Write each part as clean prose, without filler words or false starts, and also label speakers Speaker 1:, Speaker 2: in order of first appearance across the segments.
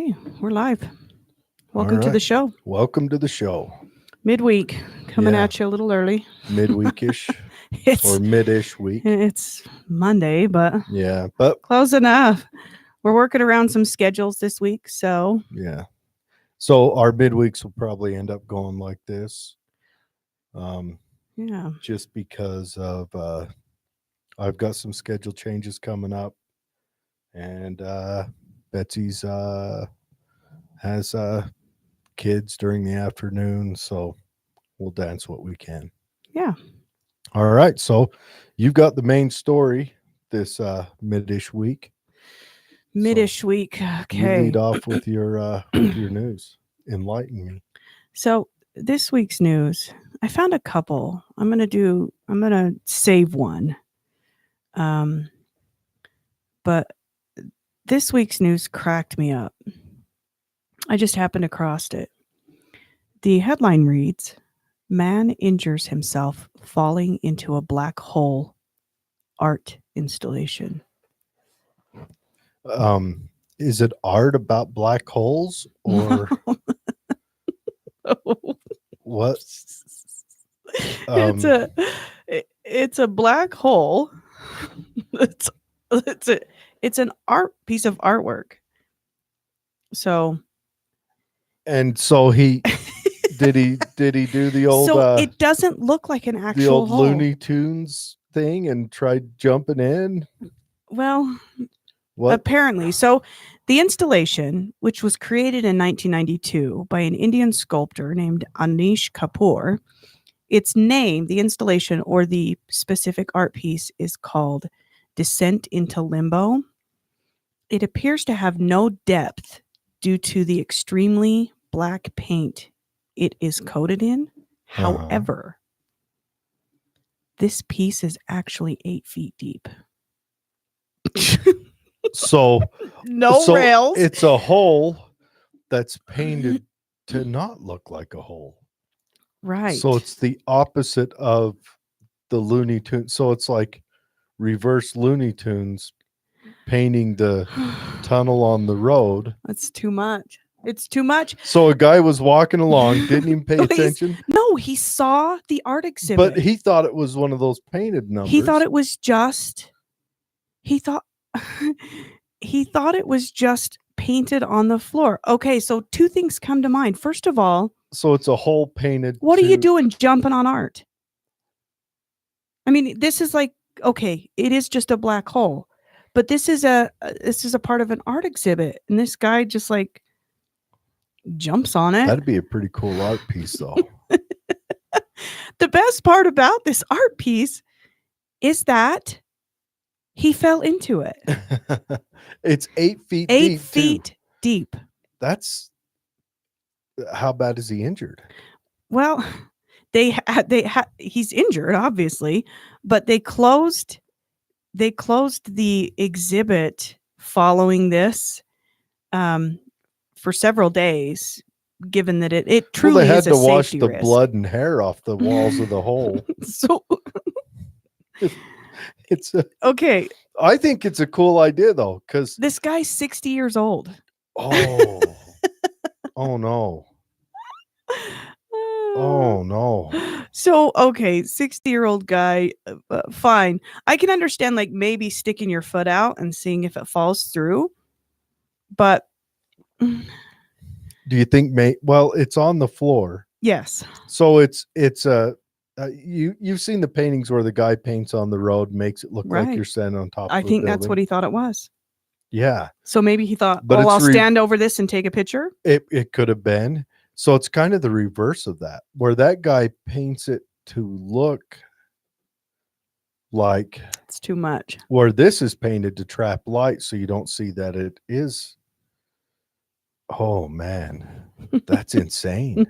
Speaker 1: Okay, we're live. Welcome to the
Speaker 2: right.
Speaker 1: show.
Speaker 2: Welcome to the show.
Speaker 1: Midweek, coming
Speaker 2: Yeah.
Speaker 1: at you a little early.
Speaker 2: Midweekish
Speaker 1: It's
Speaker 2: or mid-ish week.
Speaker 1: it's Monday, but
Speaker 2: Yeah. But
Speaker 1: close enough. We're working around some schedules this week, so
Speaker 2: yeah. So our midweeks will probably end up going like this.
Speaker 1: yeah.
Speaker 2: Just because of I've got some schedule changes coming up, and Betsy's has kids during the afternoon, so we'll dance what we can.
Speaker 1: Yeah.
Speaker 2: All right. So you've got the main story this mid-ish week.
Speaker 1: Midish week.
Speaker 2: You lead
Speaker 1: Okay.
Speaker 2: off with your news. Enlighten me.
Speaker 1: So this week's news, I found a couple. I'm gonna save one. But this week's news cracked me up. I just happened across it. The headline reads, "Man injures himself falling into a black hole art installation."
Speaker 2: Is it art about black holes or what?
Speaker 1: it's a it's a black hole. it's it's an art piece of artwork. So
Speaker 2: And so he did he do the old
Speaker 1: so it doesn't look like an
Speaker 2: the
Speaker 1: actual
Speaker 2: old
Speaker 1: hole.
Speaker 2: Looney Tunes thing and tried jumping in?
Speaker 1: Well,
Speaker 2: What?
Speaker 1: apparently. So the installation, which was created in 1992 by an Indian sculptor named Anish Kapoor, its name, the installation or the specific art piece, is called Descent into Limbo. It appears to have no depth due to the extremely black paint it is coated in. However, this piece is actually 8 feet deep.
Speaker 2: So
Speaker 1: No rails.
Speaker 2: It's a hole that's painted to not look like a hole.
Speaker 1: Right.
Speaker 2: So it's the opposite of the Looney Tunes. So it's like reverse Looney Tunes painting the tunnel on the road.
Speaker 1: That's too much. It's too much.
Speaker 2: So a guy was walking along, didn't even pay attention.
Speaker 1: No, he saw the art exhibit.
Speaker 2: But he thought it was one of those painted numbers.
Speaker 1: He thought it was just he thought it was just painted on the floor. Okay, so two things come to mind. First of all,
Speaker 2: so it's a hole painted.
Speaker 1: What are you doing jumping on art? I mean, this is like, okay, it is just a black hole. But this is a part of an art exhibit, and this guy just like jumps on it.
Speaker 2: That'd be a pretty cool art piece, though.
Speaker 1: The best part about this art piece is that he fell into it.
Speaker 2: It's 8 feet deep.
Speaker 1: 8 feet deep.
Speaker 2: That's how bad is he injured?
Speaker 1: Well, he's injured, obviously, but they closed the exhibit following this for several days, given that it truly
Speaker 2: they had
Speaker 1: is a
Speaker 2: to wash
Speaker 1: safety
Speaker 2: the
Speaker 1: risk.
Speaker 2: blood and hair off the walls of the hole.
Speaker 1: So
Speaker 2: it's
Speaker 1: okay.
Speaker 2: I think it's a cool idea though, because
Speaker 1: this guy's 60 years old.
Speaker 2: Oh, oh no. Oh no.
Speaker 1: So, okay, 60-year-old guy, fine. I can understand like maybe sticking your foot out and seeing if it falls through. But
Speaker 2: do you think well, it's on the floor.
Speaker 1: Yes.
Speaker 2: So it's you've seen the paintings where the guy paints on the road, makes it look like you're standing on top of
Speaker 1: I think that's
Speaker 2: building.
Speaker 1: what he thought it was.
Speaker 2: Yeah.
Speaker 1: So maybe he thought,
Speaker 2: but
Speaker 1: I'll stand over this and take a picture.
Speaker 2: It could have been. So it's kind of the reverse of that, where that guy paints it to look like
Speaker 1: it's too much.
Speaker 2: Where this is painted to trap light so you don't see that it is. Oh man, that's insane.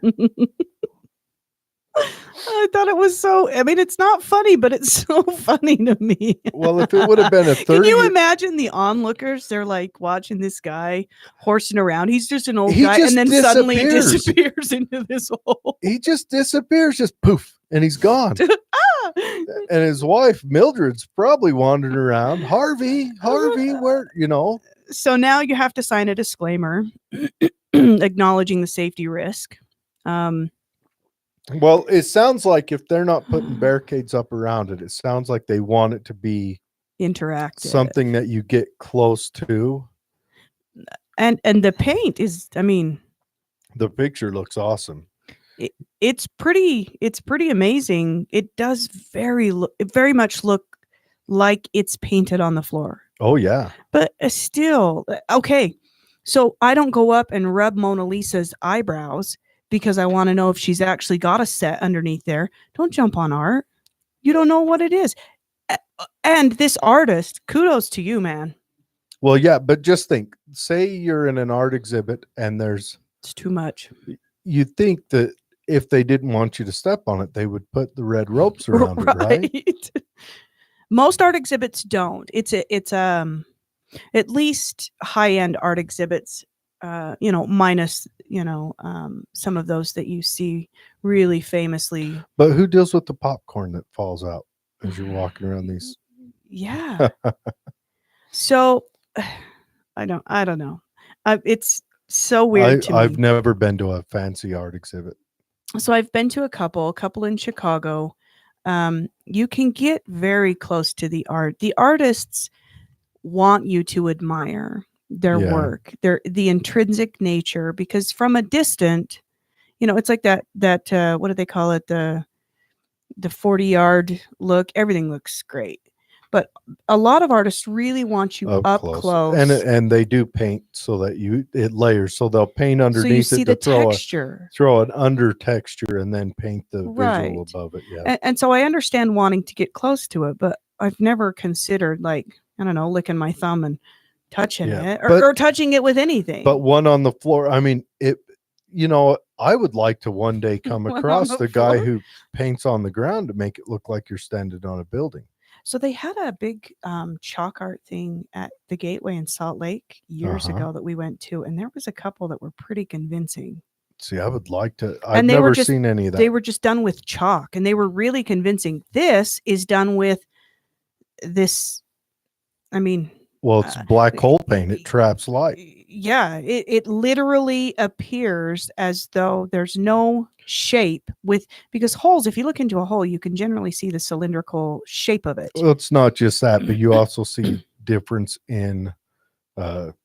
Speaker 1: I thought it was so, I mean, it's not funny, but it's so funny to me.
Speaker 2: Well, if it would have been a 30...
Speaker 1: Can you imagine the onlookers? They're like watching this guy horsing around. He's just an old guy, and then suddenly he disappears into this hole.
Speaker 2: He just disappears, just poof, and he's gone. And his wife Mildred's probably wandering around. Harvey, where
Speaker 1: So now you have to sign a disclaimer acknowledging the safety risk. Um,
Speaker 2: Well, it sounds like if they're not putting barricades up around it, it sounds like they want it to be
Speaker 1: Interactive.
Speaker 2: something that you get close to.
Speaker 1: And the paint is, I mean,
Speaker 2: The picture looks awesome.
Speaker 1: it's pretty amazing. It does very much look like it's painted on the floor.
Speaker 2: Oh yeah.
Speaker 1: But still, okay. So I don't go up and rub Mona Lisa's eyebrows because I want to know if she's actually got a set underneath there. Don't jump on art. You don't know what it is. And this artist, kudos to you, man.
Speaker 2: Well, yeah, but just think, say you're in an art exhibit and
Speaker 1: It's too much.
Speaker 2: you'd think that if they didn't want you to step on it, they would put the red ropes around it, right?
Speaker 1: Most art exhibits don't. It's at least high-end art exhibits, minus, some of those that you see really famously.
Speaker 2: But who deals with the popcorn that falls out as you're walking around these?
Speaker 1: Yeah. So I don't know. It's so weird to me.
Speaker 2: I've never been to a fancy art exhibit.
Speaker 1: So I've been to a couple in Chicago. You can get very close to the art. The artists want you to admire their work, the intrinsic nature, because from a distant, it's like that what do they call it? The 40-yard look. Everything looks great. But a lot of artists really want you up close.
Speaker 2: And they do paint so that it layers. So they'll paint underneath
Speaker 1: so you see
Speaker 2: it
Speaker 1: the
Speaker 2: to
Speaker 1: texture.
Speaker 2: throw an under texture and then paint the visual above it. Yeah.
Speaker 1: And so I understand wanting to get close to it, but I've never considered, like, I don't know, licking my thumb and touching it or touching it with anything.
Speaker 2: But one on the floor, I mean, I would like to one day come across the guy who paints on the ground to make it look like you're standing on a building.
Speaker 1: So they had a big chalk art thing at the Gateway in Salt Lake years ago that we went to, and there was a couple that were pretty convincing.
Speaker 2: See, I would like to. I've never seen any of that.
Speaker 1: They were just done with chalk, and they were really convincing. This is done with this. I mean,
Speaker 2: well, it's black hole paint. It traps light.
Speaker 1: Yeah, it literally appears as though there's no shape because holes, if you look into a hole, you can generally see the cylindrical shape of it.
Speaker 2: Well, it's not just that, but you also see difference in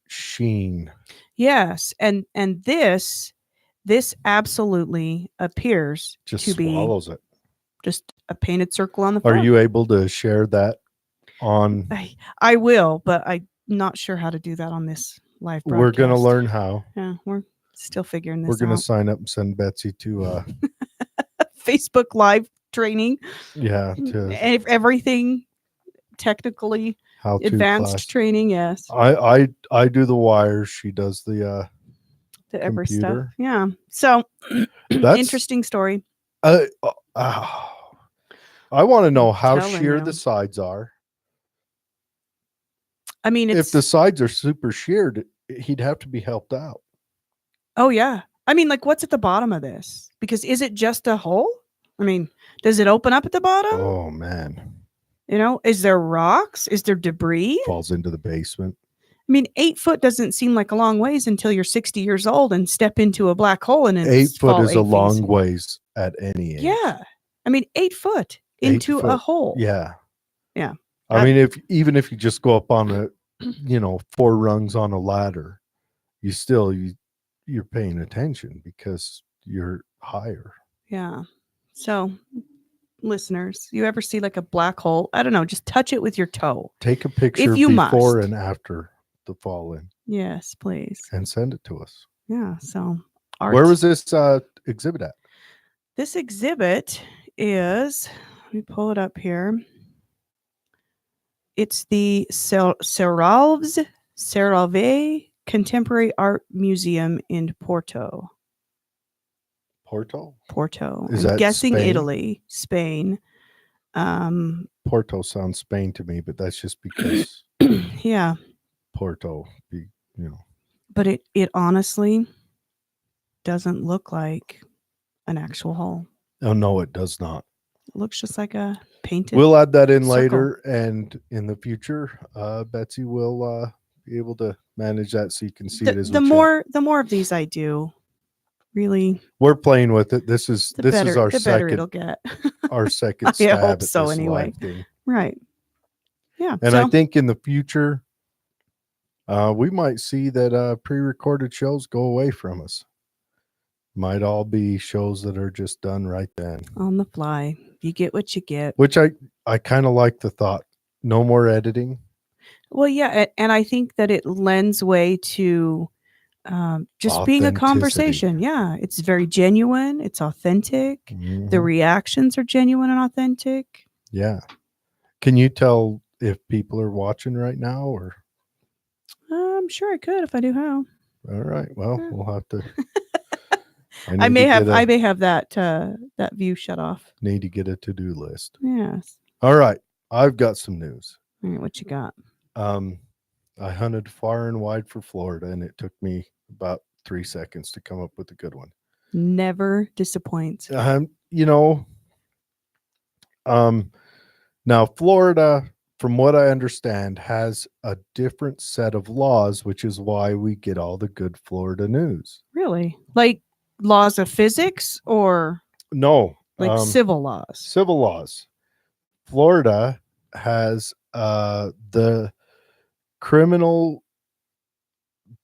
Speaker 2: sheen.
Speaker 1: Yes, and this absolutely appears
Speaker 2: just
Speaker 1: to
Speaker 2: swallows it.
Speaker 1: Just a painted circle on the floor.
Speaker 2: Are you able to share that on?
Speaker 1: I will, but I'm not sure how to do that on this live broadcast.
Speaker 2: We're going to learn how.
Speaker 1: Yeah, we're still figuring this out.
Speaker 2: We're going to sign up and send Betsy to
Speaker 1: Facebook Live training.
Speaker 2: Yeah.
Speaker 1: Everything technically advanced class. Training. Yes.
Speaker 2: I do the wires. She does the
Speaker 1: every stuff. Yeah. So that's interesting story.
Speaker 2: I want to know how sheer the sides are.
Speaker 1: I mean,
Speaker 2: if the sides are super sheared, he'd have to be helped out.
Speaker 1: Oh, yeah. I mean, like, what's at the bottom of this? Because is it just a hole? I mean, does it open up at the bottom?
Speaker 2: Oh, man.
Speaker 1: Is there rocks? Is there debris?
Speaker 2: Falls into the basement.
Speaker 1: I mean, 8 foot doesn't seem like a long ways until you're 60 years old and step into a black hole. And
Speaker 2: 8 foot is a long ways at any age.
Speaker 1: Yeah. I mean, 8 foot into a hole.
Speaker 2: Yeah.
Speaker 1: Yeah.
Speaker 2: I mean, even if you just go up on 4 rungs on a ladder, you're paying attention because you're higher.
Speaker 1: Yeah. So, listeners, you ever see like a black hole? I don't know. Just touch it with your toe.
Speaker 2: Take a picture before and after the fall in.
Speaker 1: Yes, please.
Speaker 2: And send it to us.
Speaker 1: Yeah. So,
Speaker 2: where was this exhibit at?
Speaker 1: This exhibit is, let me pull it up here. It's the Serralves Contemporary Art Museum in Porto.
Speaker 2: Porto?
Speaker 1: Is that guessing Spain? Italy, Spain.
Speaker 2: Porto sounds Spain to me, but that's just because
Speaker 1: yeah.
Speaker 2: Porto,
Speaker 1: But it honestly doesn't look like an actual hole.
Speaker 2: Oh no, it does not.
Speaker 1: looks just like a painted.
Speaker 2: We'll add that in
Speaker 1: circle.
Speaker 2: later, and in the future, Betsy will be able to manage that so you can see it as
Speaker 1: The
Speaker 2: we chat.
Speaker 1: more of these I do, really,
Speaker 2: We're playing with it. This is
Speaker 1: the
Speaker 2: this
Speaker 1: better
Speaker 2: is our
Speaker 1: the better
Speaker 2: second
Speaker 1: it'll get.
Speaker 2: our second
Speaker 1: I
Speaker 2: stab
Speaker 1: hope
Speaker 2: at
Speaker 1: so
Speaker 2: this
Speaker 1: anyway.
Speaker 2: live thing.
Speaker 1: Right. Yeah.
Speaker 2: And
Speaker 1: so
Speaker 2: I think in the future, we might see that pre-recorded shows go away from us. Might all be shows that are just done right then.
Speaker 1: on the fly, you get what you get.
Speaker 2: Which I kind of like the thought. No more editing.
Speaker 1: Well, yeah, and I think that it lends way to just being a
Speaker 2: Authenticity.
Speaker 1: conversation. Yeah, it's very genuine. It's authentic. The
Speaker 2: Mhm.
Speaker 1: reactions are genuine and authentic.
Speaker 2: Yeah. Can you tell if people are watching right now or?
Speaker 1: I'm sure I could if I knew how.
Speaker 2: All right. Well,
Speaker 1: Yeah.
Speaker 2: we'll have to.
Speaker 1: I may have that view shut off.
Speaker 2: Need to get a to-do list.
Speaker 1: Yes.
Speaker 2: All right. I've got some news.
Speaker 1: All right, what you got?
Speaker 2: I hunted far and wide for Florida, and it took me about 3 seconds to come up with a good one.
Speaker 1: Never disappoints.
Speaker 2: You know, now Florida, from what I understand, has a different set of laws, which is why we get all the good Florida news.
Speaker 1: Really? Like laws of physics or
Speaker 2: No,
Speaker 1: like civil laws?
Speaker 2: civil laws. Florida has the criminal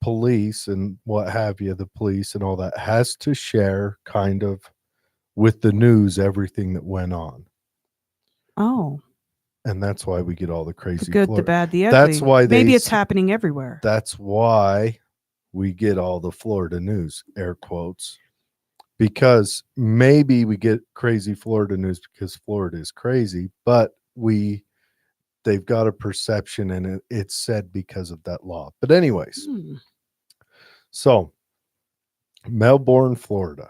Speaker 2: police and what have you, the police and all that has to share kind of with the news everything that went on.
Speaker 1: Oh.
Speaker 2: And that's why we get all the crazy
Speaker 1: The good,
Speaker 2: Florida.
Speaker 1: the bad, the ugly.
Speaker 2: That's why
Speaker 1: maybe it's happening everywhere.
Speaker 2: That's why we get all the Florida news, air quotes, because maybe we get crazy Florida news because Florida is crazy, but they've got a perception and it's said because of that law. But anyways, so Melbourne, Florida,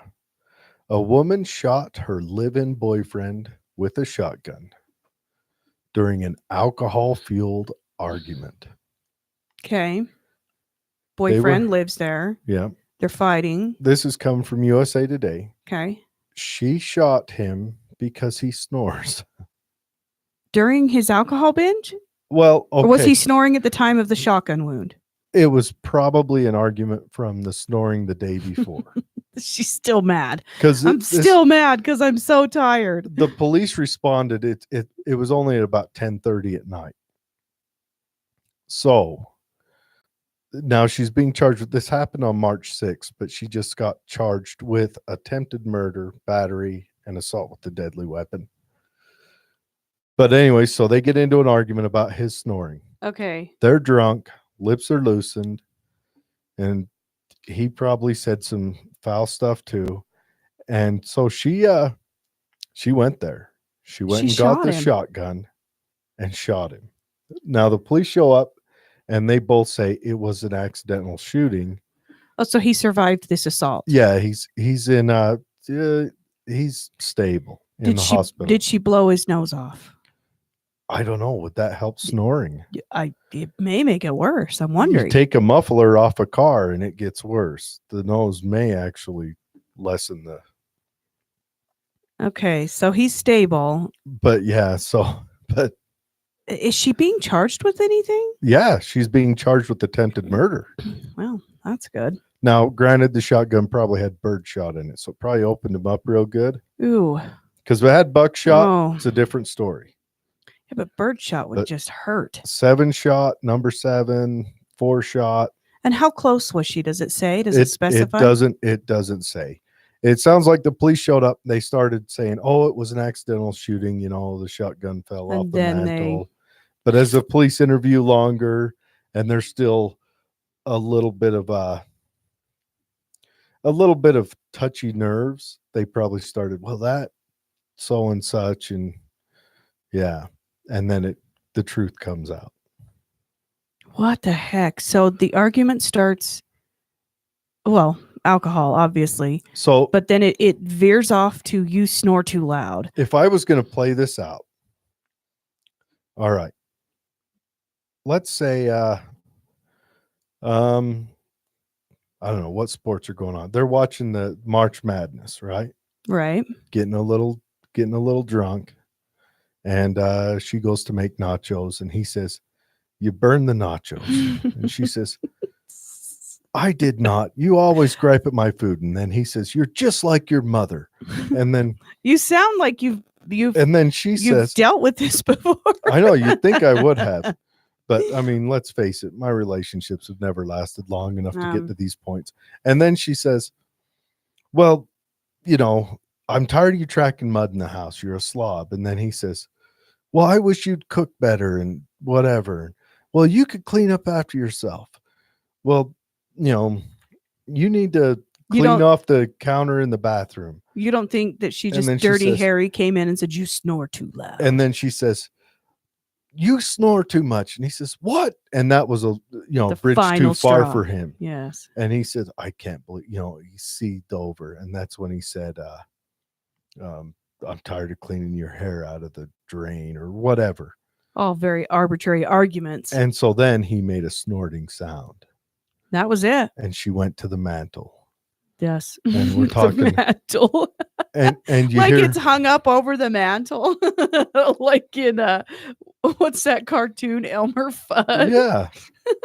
Speaker 2: a woman shot her live-in boyfriend with a shotgun during an alcohol-fueled argument.
Speaker 1: Okay. Boyfriend lives there.
Speaker 2: Yeah.
Speaker 1: They're fighting.
Speaker 2: This has come from USA Today.
Speaker 1: Okay.
Speaker 2: She shot him because he snores.
Speaker 1: During his alcohol binge?
Speaker 2: Well, okay.
Speaker 1: Or was he snoring at the time of the shotgun wound?
Speaker 2: It was probably an argument from the snoring the day before.
Speaker 1: She's still mad.
Speaker 2: I'm
Speaker 1: still mad because I'm so tired.
Speaker 2: The police responded. It was only at about 10:30 at night. So now she's being charged with this. Happened on March 6th, but she just got charged with attempted murder, battery, and assault with a deadly weapon. But anyway, so they get into an argument about his snoring.
Speaker 1: Okay.
Speaker 2: They're drunk, lips are loosened, and he probably said some foul stuff too. And so she went there. She went and got the shotgun and shot him. Now the police show up and they both say it was an accidental shooting.
Speaker 1: Oh, so he survived this assault.
Speaker 2: Yeah, he's in he's stable in the hospital.
Speaker 1: Did she blow his nose off?
Speaker 2: I don't know. Would that help snoring?
Speaker 1: It may make it worse. I'm wondering.
Speaker 2: You take a muffler off a car and it gets worse. The nose may actually lessen the.
Speaker 1: Okay, so he's stable.
Speaker 2: But yeah, but
Speaker 1: is she being charged with anything?
Speaker 2: Yeah, she's being charged with attempted murder.
Speaker 1: Well, that's good.
Speaker 2: Now, granted, the shotgun probably had birdshot in it, so it probably opened him up real good.
Speaker 1: Ooh.
Speaker 2: Because if it had buckshot, it's a different story.
Speaker 1: Yeah, but birdshot would just hurt.
Speaker 2: 7-shot, number 7, 4-shot.
Speaker 1: And how close was she? Does it say? Does it specify?
Speaker 2: It doesn't say. It sounds like the police showed up. They started saying, "Oh, it was an accidental shooting. You know, the shotgun fell off the mantle." But as the police interview longer, and there's still a little bit of touchy nerves, they probably started, well, that so and such, and yeah, and then the truth comes out.
Speaker 1: What the heck? So the argument starts. Well, alcohol, obviously.
Speaker 2: So,
Speaker 1: but then it veers off to you snore too loud.
Speaker 2: If I was going to play this out, all right. Let's say, I don't know what sports are going on. They're watching the March Madness, right?
Speaker 1: Right.
Speaker 2: Getting a little getting a little drunk, and she goes to make nachos, and he says, "You burned the nachos," and she says, "I did not. You always gripe at my food." And then he says, "You're just like your mother." And then
Speaker 1: You sound like you've
Speaker 2: and then she
Speaker 1: you've
Speaker 2: says,
Speaker 1: dealt with this before.
Speaker 2: "I know you'd think I would have." But I mean, let's face it, my relationships have never lasted long enough to get to these points. And then she says, "Well, you know, I'm tired of you tracking mud in the house. You're a slob." And then he says, "Well, I wish you'd cook better and whatever. Well, you could clean up after yourself. Well, you know, you need to
Speaker 1: You
Speaker 2: clean
Speaker 1: don't-
Speaker 2: off the counter in the bathroom."
Speaker 1: You don't think that she
Speaker 2: And
Speaker 1: just
Speaker 2: then she
Speaker 1: dirty
Speaker 2: says-
Speaker 1: Harry came in and said, "You snore too loud."
Speaker 2: And then she says, "You snore too much." And he says, "What?" And that was a
Speaker 1: The
Speaker 2: bridge
Speaker 1: final
Speaker 2: too far
Speaker 1: straw.
Speaker 2: for him.
Speaker 1: Yes.
Speaker 2: And he said, "I can't believe," he seethed over. And that's when he said, "I'm tired of cleaning your hair out of the drain," or whatever.
Speaker 1: All very arbitrary arguments.
Speaker 2: And so then he made a snorting sound,
Speaker 1: That was it.
Speaker 2: and she went to the mantle.
Speaker 1: Yes.
Speaker 2: And we're
Speaker 1: The
Speaker 2: talking-
Speaker 1: mantle.
Speaker 2: And you
Speaker 1: Like
Speaker 2: hear,
Speaker 1: it's hung up over the mantle. Like in what's that cartoon, Elmer Fudd?
Speaker 2: yeah,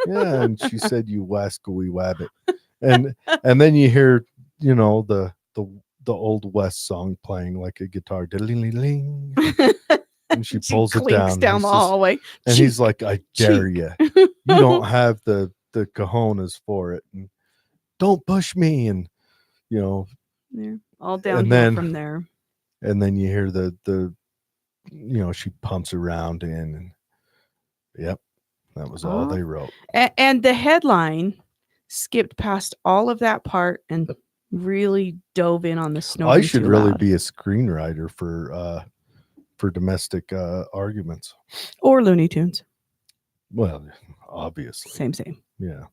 Speaker 2: yeah. And she said, "You wascally wabbit." And then you hear, the old West song playing like a guitar. Diddling-ling. And she pulls it
Speaker 1: clinks
Speaker 2: down.
Speaker 1: down
Speaker 2: He
Speaker 1: the
Speaker 2: says-
Speaker 1: hallway.
Speaker 2: And he's like, "I dare you. You don't have the cojones for it. And don't push me." And
Speaker 1: Yeah, all downhill
Speaker 2: then-
Speaker 1: from there.
Speaker 2: and then you hear the she pumps around in, and yep, that was all
Speaker 1: Oh.
Speaker 2: they wrote.
Speaker 1: And the headline skipped past all of that part and really dove in on the snoring.
Speaker 2: I should
Speaker 1: too
Speaker 2: really
Speaker 1: loud.
Speaker 2: be a screenwriter for domestic arguments.
Speaker 1: Or Looney Tunes.
Speaker 2: Well, obviously.
Speaker 1: Same.
Speaker 2: Yeah.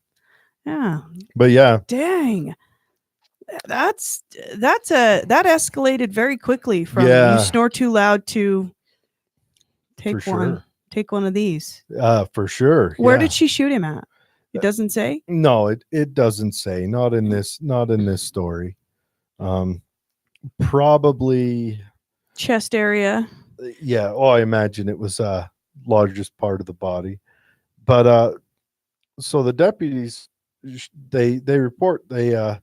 Speaker 1: Yeah.
Speaker 2: But yeah,
Speaker 1: Dang. That escalated very quickly from
Speaker 2: Yeah.
Speaker 1: you snore too loud to take
Speaker 2: for
Speaker 1: one.
Speaker 2: sure.
Speaker 1: Take one of these.
Speaker 2: For sure.
Speaker 1: Where
Speaker 2: yeah.
Speaker 1: did she shoot him at? It doesn't say.
Speaker 2: No, it doesn't say. Not in this story. Probably
Speaker 1: Chest area.
Speaker 2: yeah. Oh, I imagine it was largest part of the body. But so the deputies they report that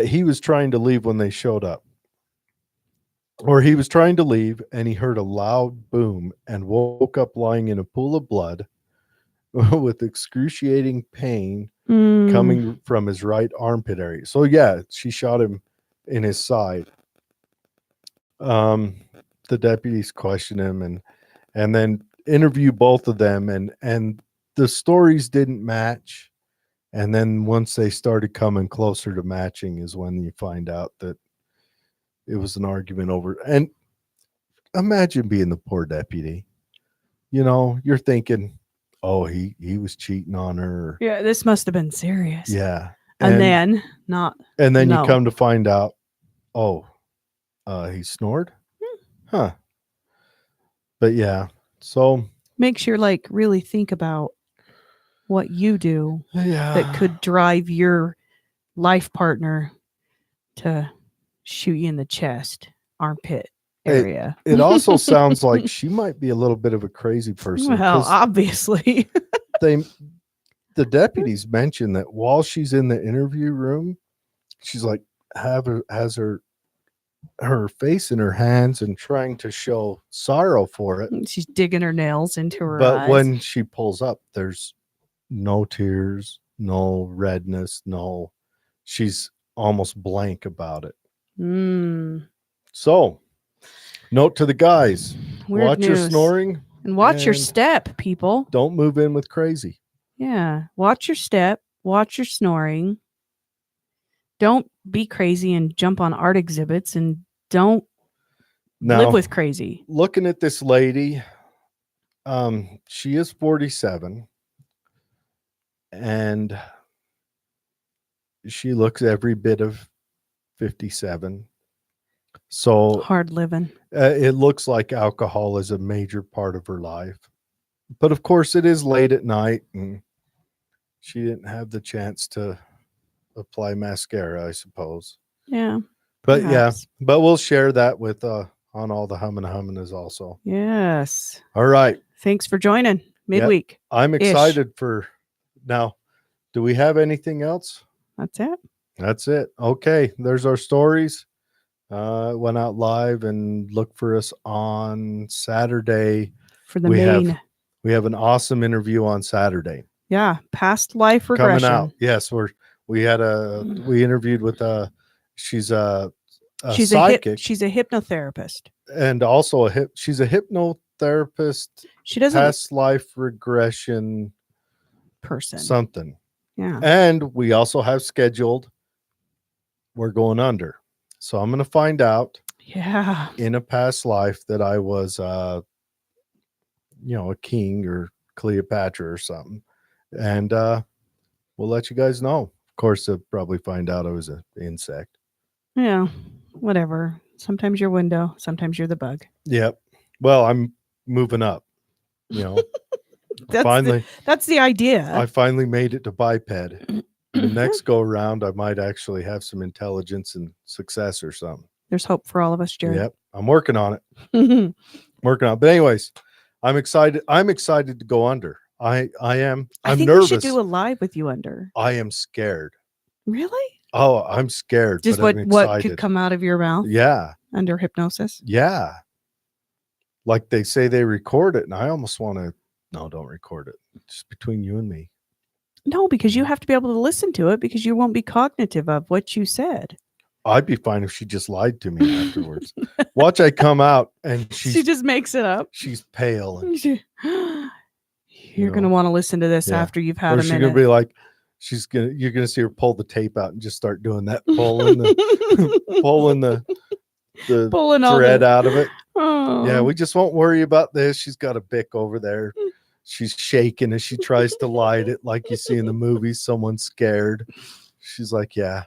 Speaker 2: he was trying to leave when they showed up. Or he was trying to leave, and he heard a loud boom and woke up lying in a pool of blood with excruciating pain
Speaker 1: Mm.
Speaker 2: coming from his right armpit area. So yeah, she shot him in his side. The deputies question him and then interview both of them, and the stories didn't match. And then once they started coming closer to matching is when you find out that it was an argument over. And imagine being the poor deputy. You're thinking, "Oh, he was cheating on her."
Speaker 1: Yeah, this must have been serious.
Speaker 2: Yeah.
Speaker 1: And then not.
Speaker 2: And then
Speaker 1: no.
Speaker 2: you come to find out, oh, he snored? Huh. But yeah. So
Speaker 1: Makes you like really think about what you do
Speaker 2: yeah.
Speaker 1: that could drive your life partner to shoot you in the chest, armpit area.
Speaker 2: It also sounds like she might be a little bit of a crazy person.
Speaker 1: Well,
Speaker 2: 'Cause
Speaker 1: obviously.
Speaker 2: the deputies mentioned that while she's in the interview room, she's like has her face in her hands and trying to show sorrow for it.
Speaker 1: She's digging her nails into her
Speaker 2: But
Speaker 1: eyes.
Speaker 2: when she pulls up, there's no tears, no redness, no. She's almost blank about it.
Speaker 1: Mm,
Speaker 2: So, note to the guys:
Speaker 1: weird
Speaker 2: watch your
Speaker 1: news.
Speaker 2: snoring.
Speaker 1: And watch your
Speaker 2: and
Speaker 1: step, people.
Speaker 2: Don't move in with crazy.
Speaker 1: Yeah. Watch your step. Watch your snoring. Don't be crazy and jump on art exhibits, and don't
Speaker 2: Now,
Speaker 1: live with crazy.
Speaker 2: looking at this lady, she is 47, and she looks every bit of 57. So
Speaker 1: Hard living.
Speaker 2: it looks like alcohol is a major part of her life. But of course, it is late at night, and she didn't have the chance to apply mascara, I suppose.
Speaker 1: Yeah.
Speaker 2: But yeah,
Speaker 1: Perhaps.
Speaker 2: but we'll share that with on all the humming also.
Speaker 1: Yes.
Speaker 2: All right.
Speaker 1: Thanks for joining midweek.
Speaker 2: I'm
Speaker 1: Ish.
Speaker 2: excited for now. Do we have anything else?
Speaker 1: That's it.
Speaker 2: That's it. Okay. There's our stories. Went out live, and look for us on Saturday.
Speaker 1: For the
Speaker 2: we
Speaker 1: main.
Speaker 2: have an awesome interview on Saturday.
Speaker 1: Yeah. Past life regression.
Speaker 2: Coming out. Yes. We interviewed with she's a psychic.
Speaker 1: She's a hypnotherapist.
Speaker 2: And also she's a hypnotherapist.
Speaker 1: She doesn't
Speaker 2: past life regression
Speaker 1: person.
Speaker 2: something.
Speaker 1: Yeah.
Speaker 2: And we also have scheduled We're Going Under. So I'm going to find out
Speaker 1: Yeah.
Speaker 2: in a past life that I was a king or Cleopatra or something. And we'll let you guys know. Of course, they'll probably find out I was an insect.
Speaker 1: Yeah. Whatever. Sometimes you're window, sometimes you're the bug.
Speaker 2: Yep. Well, I'm moving up.
Speaker 1: That's the idea.
Speaker 2: I finally made it to biped. The next go around, I might actually have some intelligence and success or something.
Speaker 1: There's hope for all of us, Jared.
Speaker 2: Yep. I'm working on it. But anyways, I'm excited. I'm excited to go under. I am. I'm
Speaker 1: think
Speaker 2: nervous.
Speaker 1: We should do a live with you under.
Speaker 2: I am scared.
Speaker 1: Really?
Speaker 2: Oh, I'm scared.
Speaker 1: Just what could come out of your mouth?
Speaker 2: Yeah.
Speaker 1: Under hypnosis?
Speaker 2: Yeah. Like they say they record it, and I almost want to. No, don't record it. Just between you and me.
Speaker 1: No, because you have to be able to listen to it because you won't be cognitive of what you said.
Speaker 2: I'd be fine if she just lied to me afterwards. Watch, I come out and she
Speaker 1: just makes it up.
Speaker 2: She's pale. And,
Speaker 1: you're going to want to listen to this after you've had a minute.
Speaker 2: She's going to be like, you're going to see her pull the tape out and just start doing that, pulling the thread out of it.
Speaker 1: Oh.
Speaker 2: Yeah, we just won't worry about this. She's got a Bic over there. She's shaking as she tries to light it like you see in the movies. Someone's scared. She's like, yeah.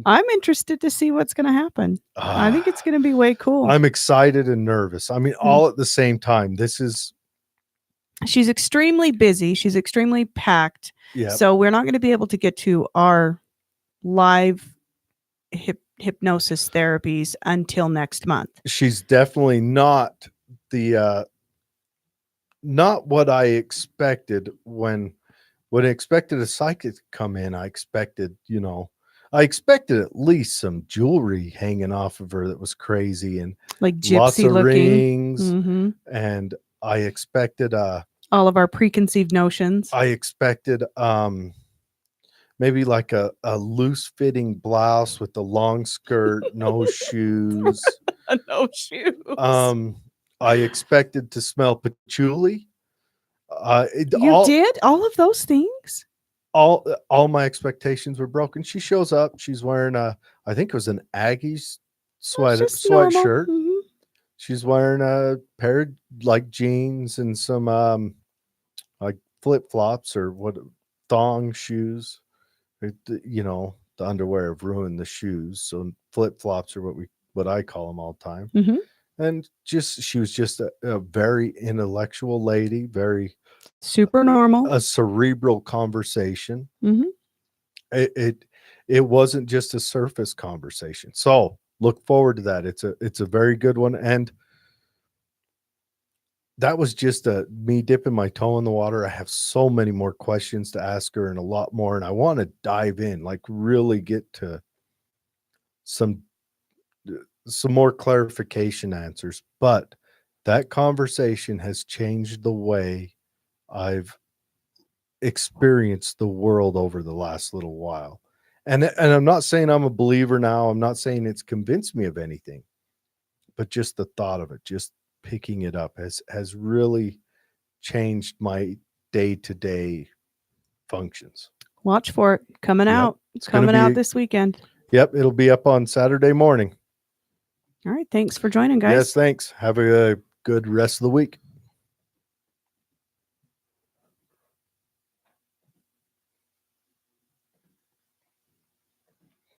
Speaker 1: I'm interested to see what's going to happen. I think it's going to be way cool.
Speaker 2: I'm excited and nervous. I mean, all at the same time. She's
Speaker 1: extremely busy. She's extremely packed.
Speaker 2: Yeah.
Speaker 1: So we're not going to be able to get to our live hypnosis therapies until next month.
Speaker 2: She's definitely not not what I expected when I expected a psychic to come in. I expected at least some jewelry hanging off of her that was crazy and
Speaker 1: like gypsy
Speaker 2: lots of
Speaker 1: looking
Speaker 2: rings.
Speaker 1: Mm-hmm.
Speaker 2: And I expected
Speaker 1: all of our preconceived notions.
Speaker 2: I expected maybe like a loose fitting blouse with the long skirt, no shoes.
Speaker 1: No shoes.
Speaker 2: I expected to smell patchouli.
Speaker 1: You did all of those things?
Speaker 2: All my expectations were broken. She shows up. She's wearing I think it was an Aggies sweatshirt.
Speaker 1: Mm-hmm.
Speaker 2: She's wearing a pair of like jeans and some like flip flops or thong shoes. The underwear have ruined the shoes, so flip flops are what I call them all the time.
Speaker 1: Mm-hmm.
Speaker 2: And she was just a very intellectual lady, very
Speaker 1: super normal,
Speaker 2: a cerebral conversation.
Speaker 1: Mm-hmm.
Speaker 2: It wasn't just a surface conversation. So look forward to that. It's a very good one. And that was just me dipping my toe in the water. I have so many more questions to ask her and a lot more. And I want to dive in, like really get to some more clarification answers. But that conversation has changed the way I've experienced the world over the last little while. And I'm not saying I'm a believer now. I'm not saying it's convinced me of anything, but just the thought of it, just picking it up has really changed my day-to-day functions.
Speaker 1: Watch for it coming out. It's coming out this weekend.
Speaker 2: Yep. It'll be up on Saturday morning.
Speaker 1: All right. Thanks for joining, guys.
Speaker 2: Yes, thanks. Have a good rest of the week.